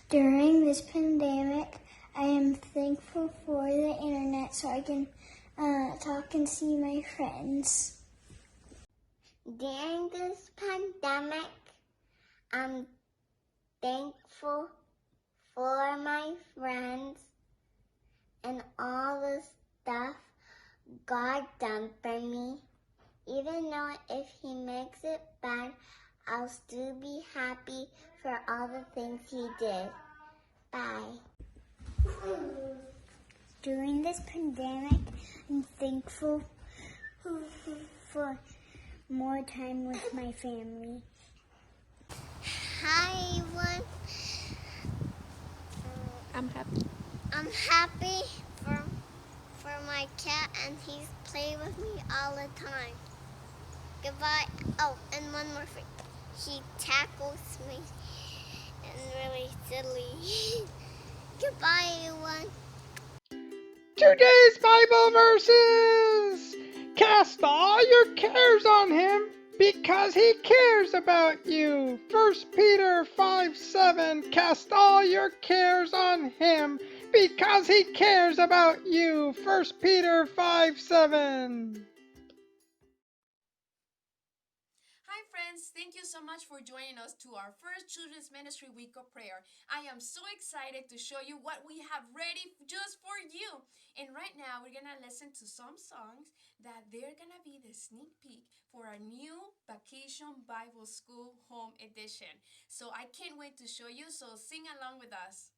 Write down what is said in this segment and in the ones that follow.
During this pandemic, I am thankful for the internet so I can talk and see my friends. During this pandemic, I'm thankful for my friends and all the stuff God done for me. Even though if He makes it bad, I'll still be happy for all the things He did. Bye. During this pandemic, I'm thankful for more time with my family. Hi everyone. I'm happy. I'm happy for my cat and he's playing with me all the time. Goodbye. Oh, and one more thing. He tackles me and really silly. Goodbye everyone. Today's Bible verses! Cast all your cares on Him because He cares about you. 1 Peter 5:7. Cast all your cares on Him because He cares about you. 1 Peter 5:7. Hi friends, thank you so much for joining us to our first Children's Ministry Week of Prayer. I am so excited to show you what we have ready just for you. And right now we're going to listen to some songs that they're going to be the sneak peek for our new Vacation Bible School Home Edition. So I can't wait to show you, so sing along with us.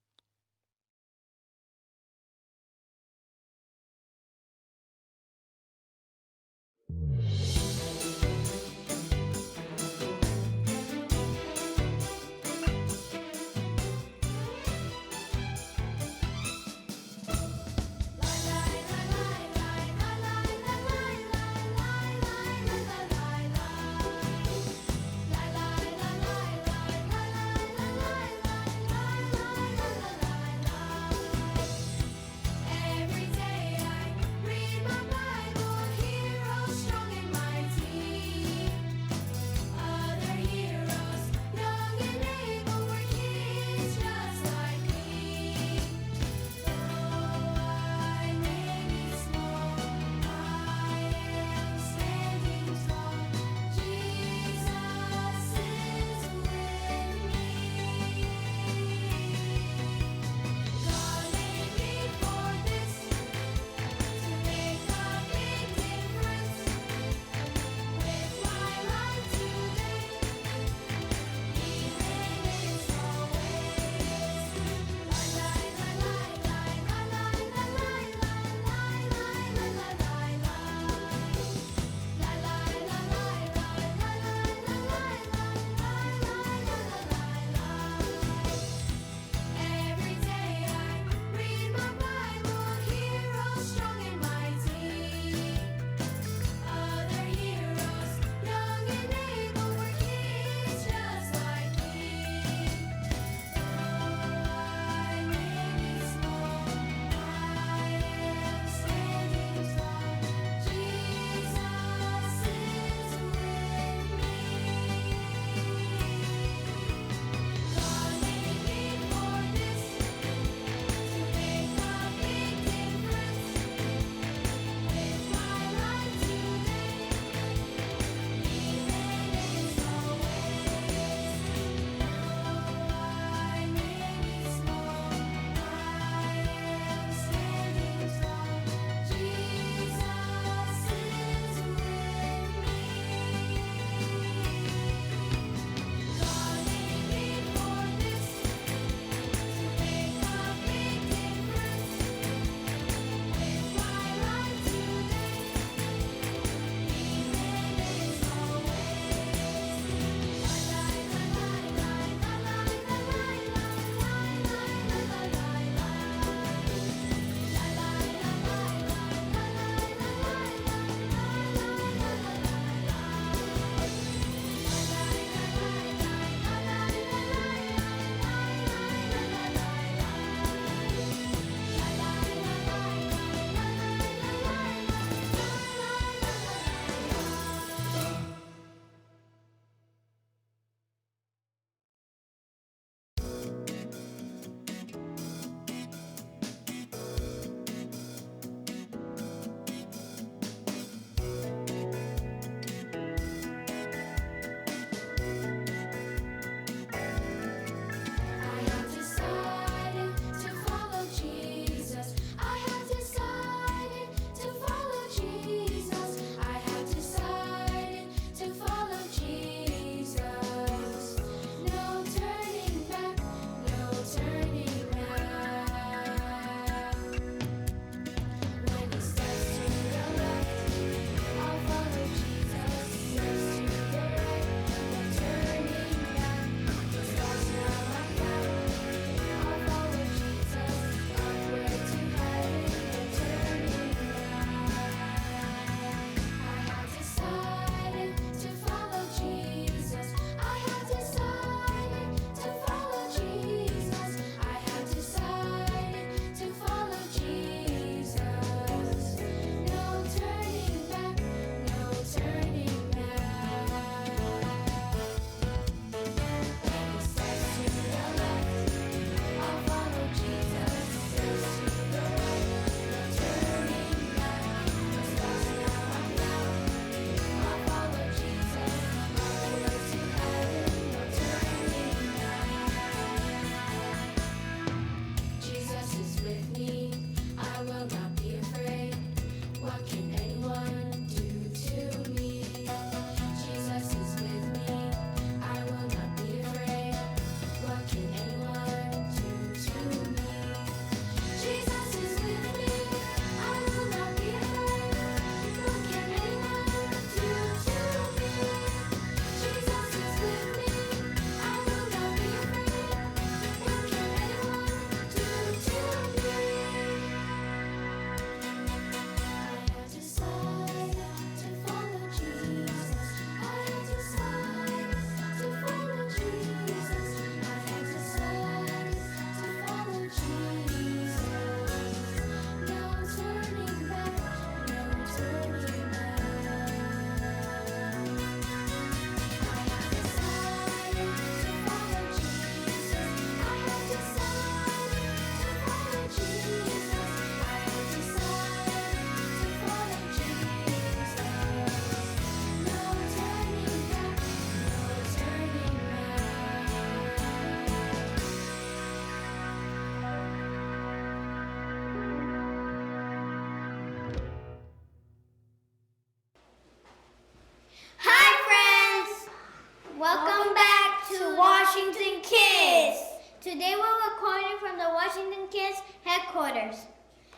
Today we're recording from the Washington Kids headquarters.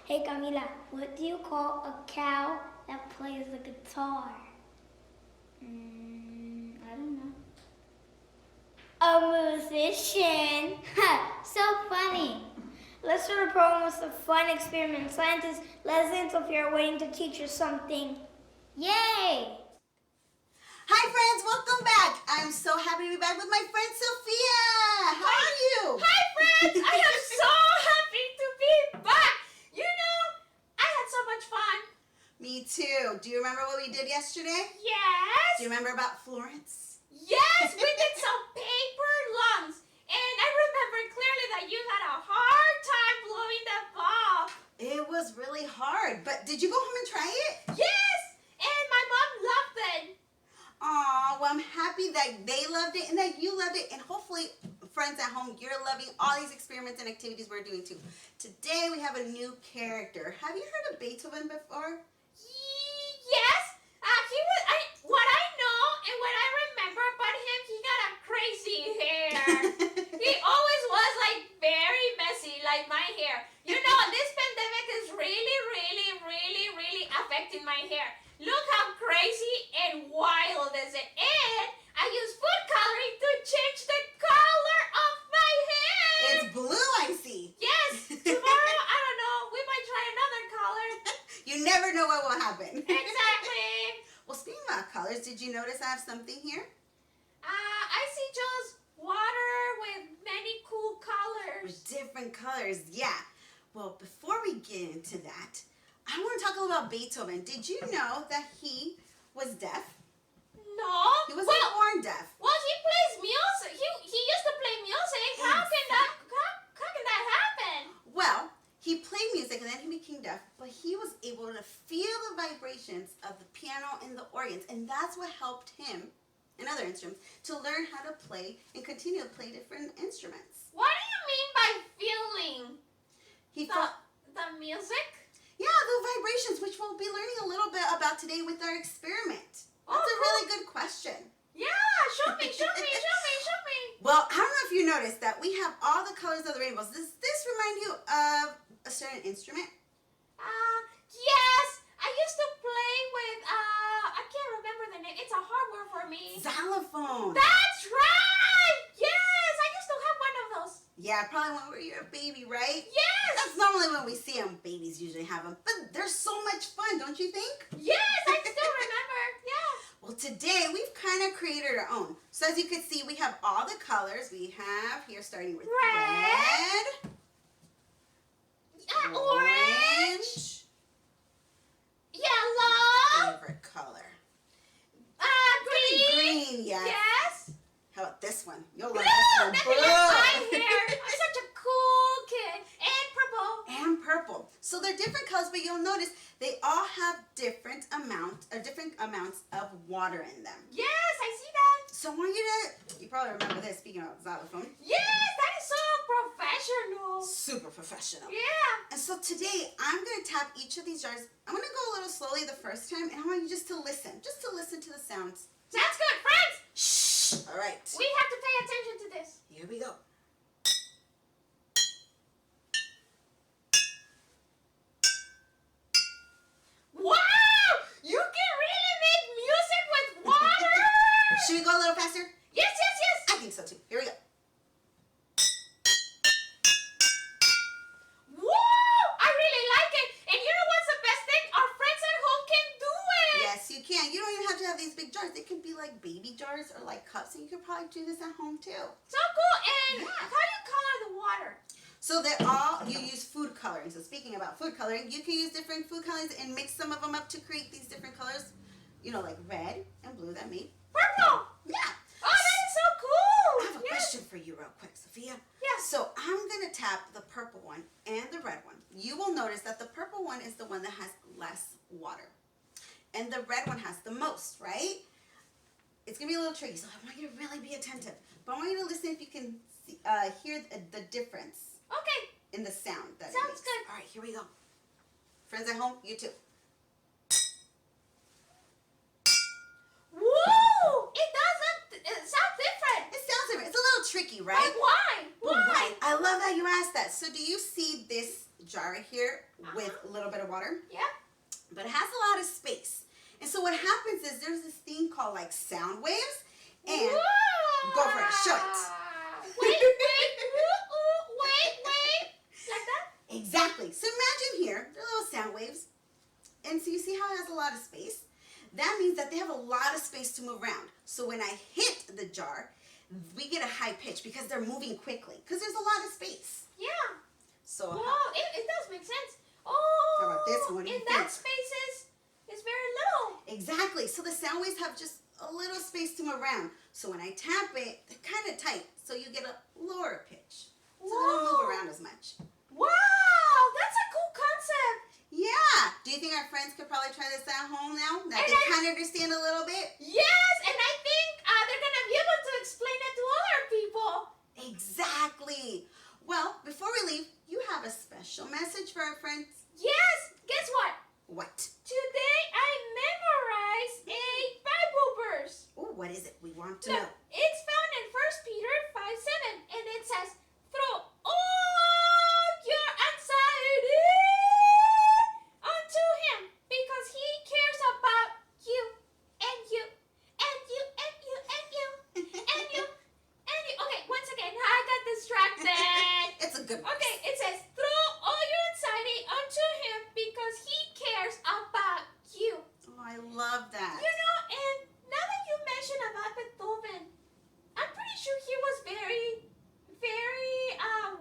Hey Camila, what do you call a cow that plays the guitar? I don't know. A musician. So funny. Let's start a program with a fun experiment. Scientists Leslie and Sophia are waiting to teach us something. Yay! Hi friends, welcome back. I'm so happy to be back with my friend Sophia. How are you? Hi friends! I am so happy to be back! You know, I had so much fun. Me too. Do you remember what we did yesterday? Yes! Do you remember about Florence? Yes, we did some paper lungs. And I remember clearly that you had a hard time blowing the ball. It was really hard, but did you go home and try it? Yes! And my mom loved it. Aw, well I'm happy that they loved it and that you loved it, and hopefully friends at home, you're loving all these experiments and activities we're doing too. Today we have a new character. Have you heard of Beethoven before? Yes, what I know and what I remember about him, he got a crazy hair. He always was like very messy, like my hair. You know, this pandemic is really affecting my hair. Look how crazy and wild is it. And I use food coloring to change the color of my hair. It's blue, I see. Yes, tomorrow, I don't know, we might try another color. You never know what will happen. Exactly. Well, speaking about colors, did you notice I have something here? I see just water with many cool colors. With different colors, yeah. Well, before we get into that, I want to talk a little about Beethoven. Did you know that he was deaf? No. He wasn't born deaf. Well, he plays music. He used to play music. How can that happen? Well, he played music and then he became deaf, but he was able to feel the vibrations of the piano and the organs, and that's what helped him and other instruments to learn how to play and continue to play different instruments. What do you mean by feeling He felt, the music? yeah, the vibrations, which we'll be learning a little bit about today with our experiment. That's a really good question. Yeah, show me. Well, I don't know if you noticed that we have all the colors of the rainbows. Does this remind you of a certain instrument? Yes. I used to play with, I can't remember the name. It's a hard word for me. Xylophone. That's right. Yes, I used to have one of those. Yeah, probably when you're a baby, right? Yes. That's normally when we see them. Babies usually have them. But they're so much fun, don't you think? Yes, I still remember. Yeah. Well, today we've kind of created our own. So as you can see, we have all the colors. We have here starting with red, Orange, yellow, favorite color. Green. Green, yes. Yes. How about this one? You'll Blue. like this one. That Blue. is my hair. I'm such a cool kid. And purple. And purple. So they're different colors, but you'll notice they all have different amounts of water in them. Yes, I see that. So I want you probably remember this, speaking of xylophone. Yes, that is so professional. Super professional. Yeah. And so today I'm going to tap each of these jars. I'm going to go a little slowly the first time, and I want you just to listen to the sounds. Sounds good, friends. Shh. All right. We have to pay attention to this. Here we go. Wow! You can really make music with water? Should we go a little faster? Yes. I think so too. Here we go. Whoa! I really like it. And you know what's the best thing? Our friends at home can do it. Yes, you can. You don't even have to have these big jars. They can be like baby jars or like cups, and you could probably do this at home too. So cool. And Yeah. how do you color the water? So you use food coloring. So speaking about food coloring, you can use different food colors and mix some of them up to create these different colors. You know, like red and blue that made. Purple. Yeah. Oh, that is so cool. I have a question for you real quick, Sophia. Yes. So I'm going to tap the purple one and the red one. You will notice that the purple one is the one that has less water. And the red one has the most, right? It's going to be a little tricky, so I want you to really be attentive. But I want you to listen if you can see, hear the difference Okay. in the sound. That Sounds it makes. good. All right, here we go. Friends at home, you too. Whoa! It does sound different. It sounds different. It's a little tricky, right? Like why? But Why? I glad you asked that. So do you see this jar right here with a little bit of water? Yeah. But it has a lot of space. And so what happens is there's this thing called like sound waves. And go for it. Show it. Wait. Like that? Exactly. So imagine here, they're little sound waves. And so you see how it has a lot of space? That means that they have a lot of space to move around. So when I hit the jar, we get a high pitch because they're moving quickly. Because there's a lot of space. Yeah. So Wow, it does make sense. How Oh, about this one? What do you in that think? space is very little. exactly. So the sound waves have just a little space to move around. So when I tap it, they're kind of tight. So you get a lower pitch. So they don't move around as much. Wow, that's a cool concept. Yeah. Do you think our friends could probably try this at home now? That they kind of understand a little bit? Yes, and I think they're going to be able to explain it to other people. Exactly. Well, before we leave, you have a special message for our friends. Yes, guess what? What? Today I memorized a Bible verse. Oh, what is it? We want to Look, know. it's found in 1 Peter 5:7, and it says, throw all your anxiety onto him because he cares about you and you and you and you and you and you and you. Okay, once again, I got distracted. It's a good one. Okay, it says, throw all your anxiety onto him because he cares about you. Oh, I love that. You know, and now that you mention about Beethoven, I'm pretty sure he was very, very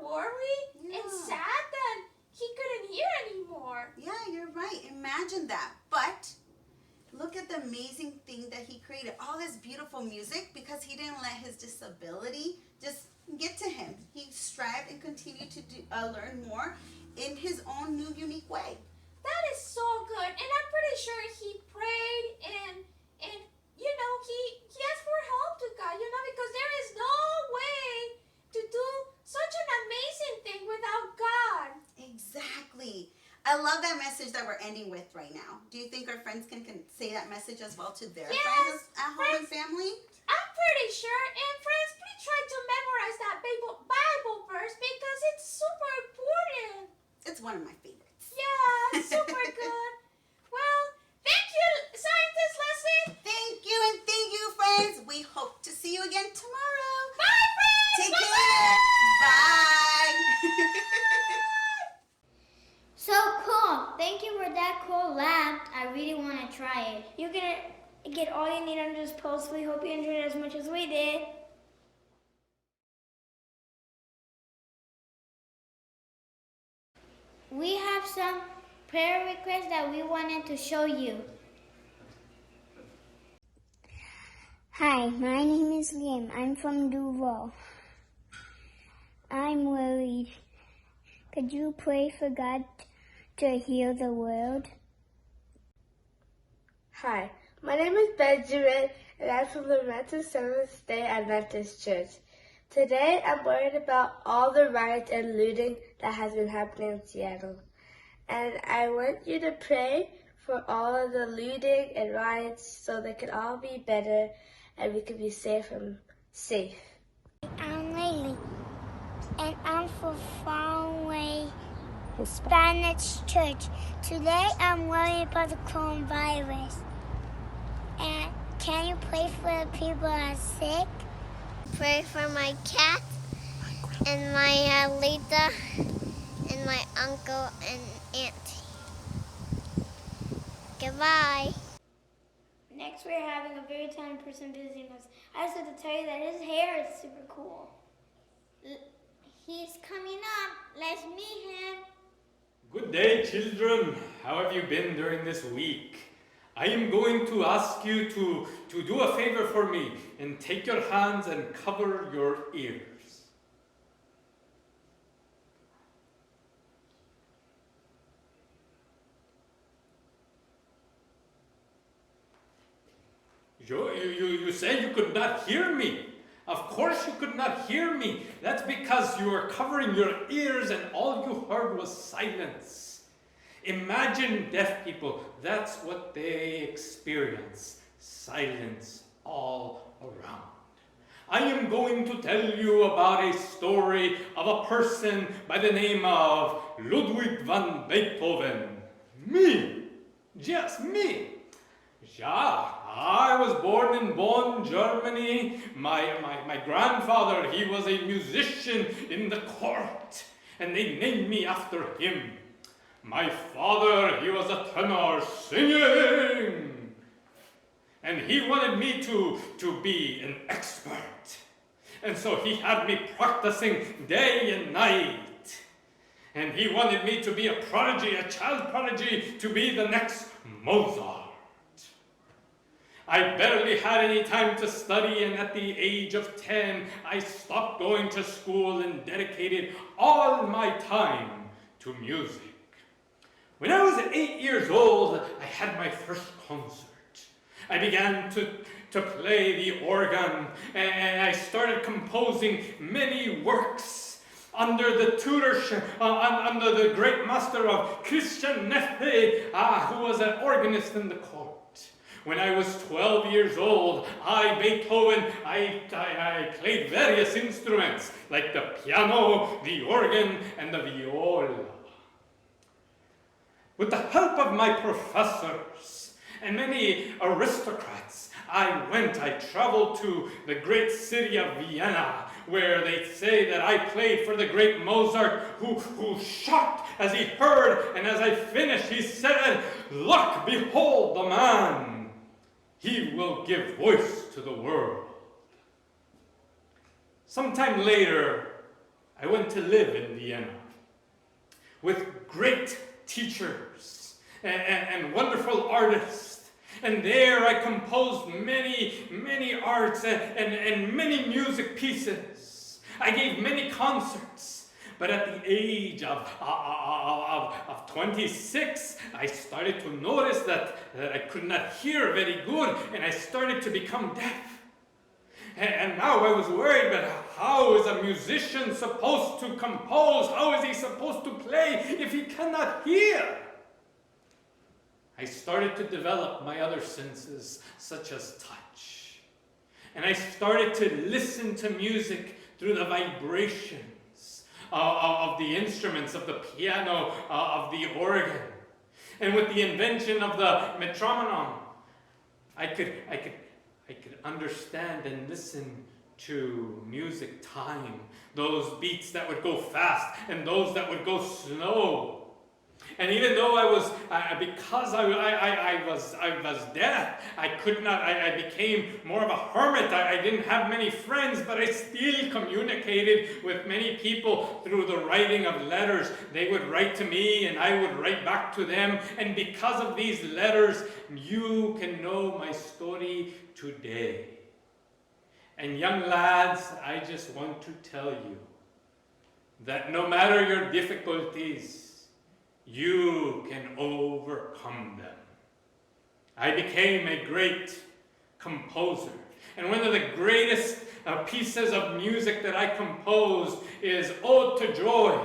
worried and Yeah. sad that he couldn't hear anymore. Yeah, you're right. Imagine that. But look at the amazing thing that he created. All this beautiful music because he didn't let his disability just get to him. He strived and continued to learn more in his own new, unique way. That is so good, and I'm pretty sure he prayed and you know he asked for help to God. You know, because there is no way to do such an amazing thing without God. Exactly. I love that message that we're ending with right now. Do you think our friends can say that message as well to their Yes, friends at home and friends. family? I'm pretty sure, and friends, please try to memorize that Bible verse because it's super important. It's one of my favorites. Yeah, super good. Well, thank you, Scientist Leslie. Thank you and thank you, friends. We hope to see you again tomorrow. Bye, friends. Take Bye-bye. care. Bye. So cool. Thank you for that cool lab. I really want to try it. You're going to get all you need under this post. We hope you enjoyed it as much as we did. We have some prayer requests that we wanted to show you. Hi, my name is Liam. I'm from Duval. I'm worried. Could you pray for God to heal the world? Hi, my name is Benjamin, and I'm from the Mental Seventh-day Adventist Church. Today, I'm worried about all the riots and looting that has been happening in Seattle. And I want you to pray for all of the looting and riots so they can all be better and we can be safe. I'm Lily, and I'm from faraway Spanish church. Today I'm worried about the coronavirus. And can you pray for the people who are sick? Pray for my cat and my Lita and my uncle and auntie. Goodbye. Next, we're having a very talented person visiting us. I just have to tell you that his hair is super cool. He's coming up. Let's meet him. Good day, children. How have you been during this week? I am going to ask you to do a favor for me and take your hands and cover your ears. You said you could not hear me. Of course you could not hear me. That's because you were covering your ears and all you heard was silence. Imagine deaf people. That's what they experience. Silence all around. I am going to tell you about a story of a person by the name of Ludwig van Beethoven. Me. Just me. Yeah, I was born in Bonn, Germany. My grandfather, he was a musician in the court, and they named me after him. My father, he was a tenor singing, and he wanted me to be an expert. And so he had me practicing day and night. And he wanted me to be a prodigy, a child prodigy, to be the next Mozart. I barely had any time to study, and at the age of 10, I stopped going to school and dedicated all my time to music. When I was 8 years old, I had my first concert. I began to play the organ, and I started composing many works under the tutorship, under the great master of Christian Neff, who was an organist in the court. When I was 12 years old, Beethoven, I played various instruments, like the piano, the organ, and the viola. With the help of my professors and many aristocrats, I traveled to the great city of Vienna, where they say that I played for the great Mozart, who shocked as he heard, and as I finished, he said, "Look, behold the man. He will give voice to the world." Sometime later, I went to live in Vienna with great teachers and wonderful artists. And there I composed many arts and many music pieces. I gave many concerts. But at the age of 26, I started to notice that I could not hear very good, and I started to become deaf. And now I was worried, but how is a musician supposed to compose? How is he supposed to play if he cannot hear? I started to develop my other senses, such as touch. And I started to listen to music through the vibrations of the instruments, of the piano, of the organ. And with the invention of the metronome, I could understand and listen to music time, those beats that would go fast and those that would go slow. And even though I was deaf, I became more of a hermit. I didn't have many friends, but I still communicated with many people through the writing of letters. They would write to me and I would write back to them. And because of these letters, you can know my story today. And young lads, I just want to tell you that no matter your difficulties, you can overcome them. I became a great composer. And one of the greatest pieces of music that I composed is Ode to Joy.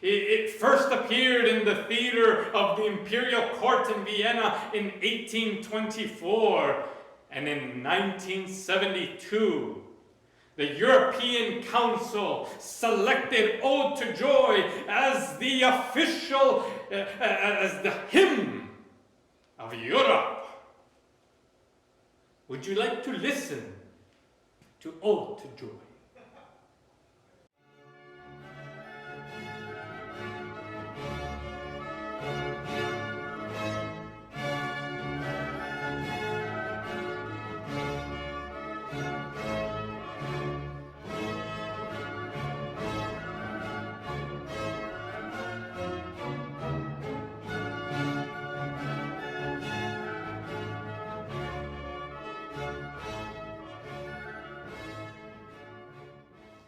It first appeared in the theater of the Imperial Court in Vienna in 1824. And in 1972, the European Council selected Ode to Joy as the official, as the hymn of Europe. Would you like to listen to Ode to Joy?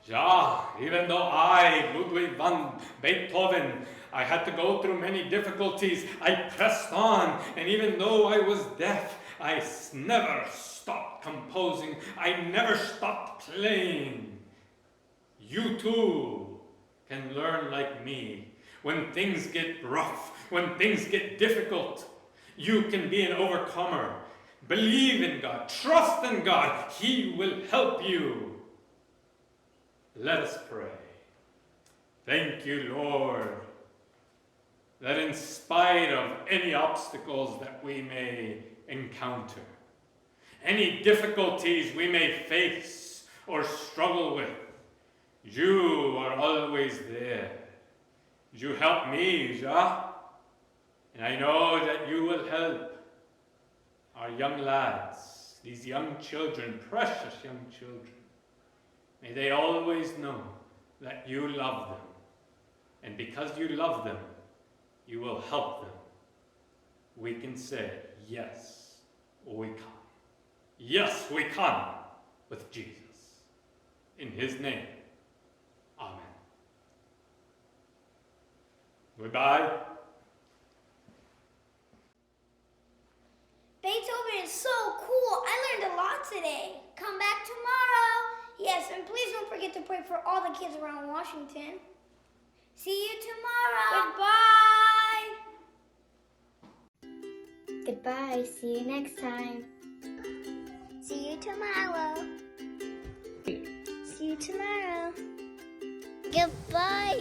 Yeah, even though I, Ludwig van Beethoven, I had to go through many difficulties, I pressed on, and even though I was deaf, I never stopped composing, I never stopped playing. You too can learn like me. When things get rough, when things get difficult, you can be an overcomer. Believe in God. Trust in God. He will help you. Let us pray. Thank you, Lord, that in spite of any obstacles that we may encounter, any difficulties we may face or struggle with, you are always there. You help me, Jah, and I know that you will help our young lads, these young children, precious young children. May they always know that you love them, and because you love them, you will help them. We can say, yes, we can. Yes, we can with Jesus. In his name, amen. Goodbye. Beethoven is so cool. I learned a lot today. Come back tomorrow. Yes, and please don't forget to pray for all the kids around Washington. See you tomorrow. Goodbye. Goodbye. See you next time. See you tomorrow. See you tomorrow. Goodbye,